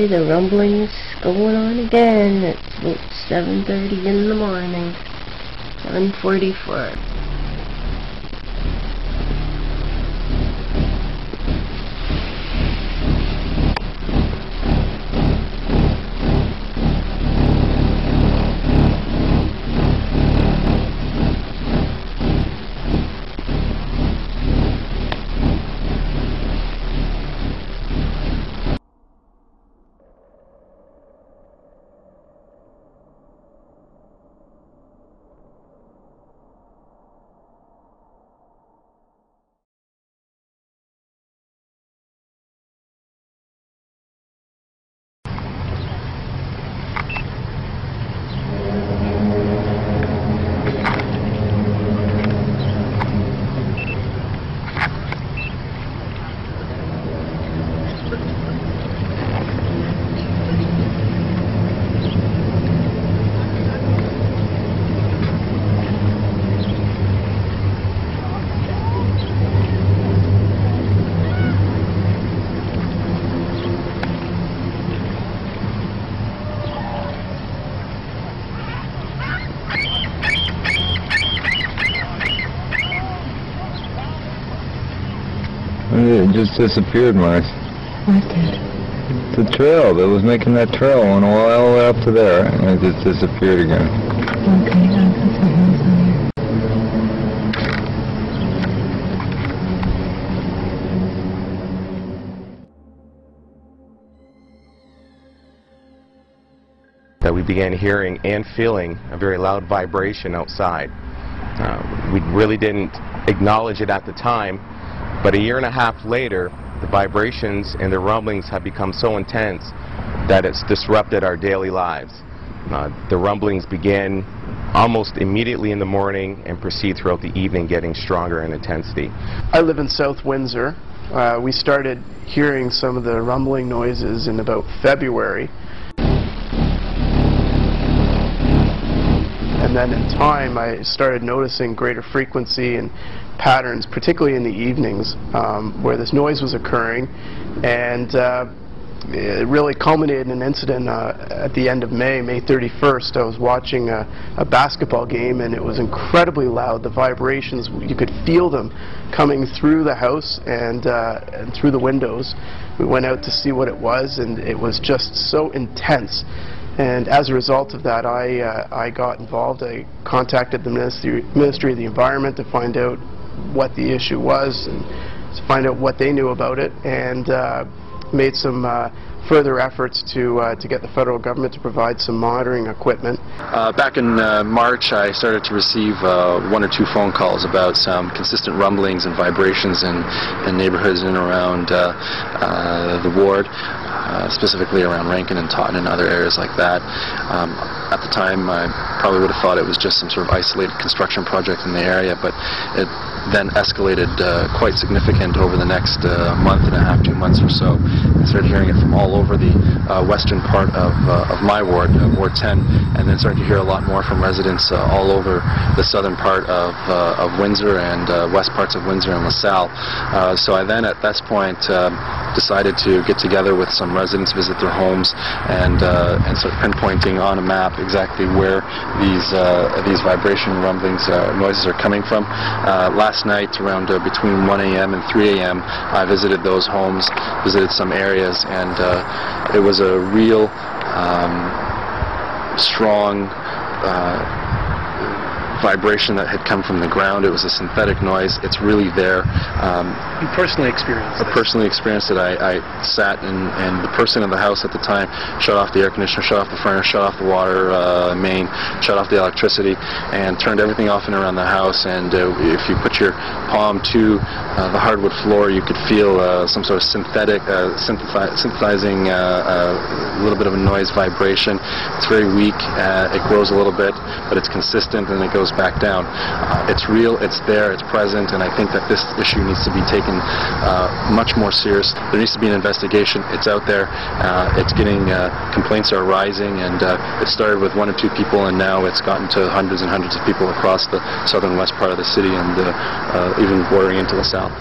Okay, the rumbling's going on again. It's about 7:30 in the morning. 7:44. It just disappeared, Mark. What did? The trail that was making that trail went all the way up to there, and it just disappeared again. Okay, I'll put some hills on here. That we began hearing and feeling a very loud vibration outside. We really didn't acknowledge it at the time, but a year and a half later, the vibrations and the rumblings have become so intense that it's disrupted our daily lives. The rumblings begin almost immediately in the morning and proceed throughout the evening, getting stronger in intensity. I live in South Windsor. We started hearing some of the rumbling noises in about February. And then in time I started noticing greater frequency and patterns, particularly in the evenings, where this noise was occurring, and it really culminated in an incident at the end of May 31st. I was watching a basketball game, and it was incredibly loud. The vibrations, you could feel them coming through the house and through the windows. We went out to see what it was, and it was just so intense. And as a result of that, I got involved. I contacted the Ministry of the Environment to find out what the issue was and to find out what they knew about it, and made some further efforts to get the federal government to provide some monitoring equipment. Back in March, I started to receive one or two phone calls about some consistent rumblings and vibrations in neighborhoods in and around the ward. Specifically around Rankin and Taunton and other areas like that. At the time, I probably would have thought it was just some sort of isolated construction project in the area, but it then escalated quite significant over the next month and a half, 2 months or so. I started hearing it from all over the western part of my ward, Ward 10, and then started to hear a lot more from residents all over the southern part of Windsor and west parts of Windsor and LaSalle. So I then, at this point, decided to get together with some residents, visit their homes, and start pinpointing on a map exactly where these vibration rumblings, noises are coming from. Last night, around between 1 a.m. and 3 a.m., I visited those homes, visited some areas, and it was a real strong vibration that had come from the ground. It was a synthetic noise. It's really there. You personally experienced it? I personally experienced it. I sat and the person in the house at the time shut off the air conditioner, shut off the furnace, shut off the water main, shut off the electricity, and turned everything off and around the house. And if you put your palm to the hardwood floor, you could feel some sort of synthesizing a little bit of a noise vibration. It's very weak. It grows a little bit, but it's consistent, and it goes back down. It's real, it's there, it's present, and I think that this issue needs to be taken much more serious. There needs to be an investigation. It's out there. It's getting, complaints are rising, and it started with 1 or 2 people, and now it's gotten to hundreds and hundreds of people across the southern west part of the city, and even bordering into LaSalle.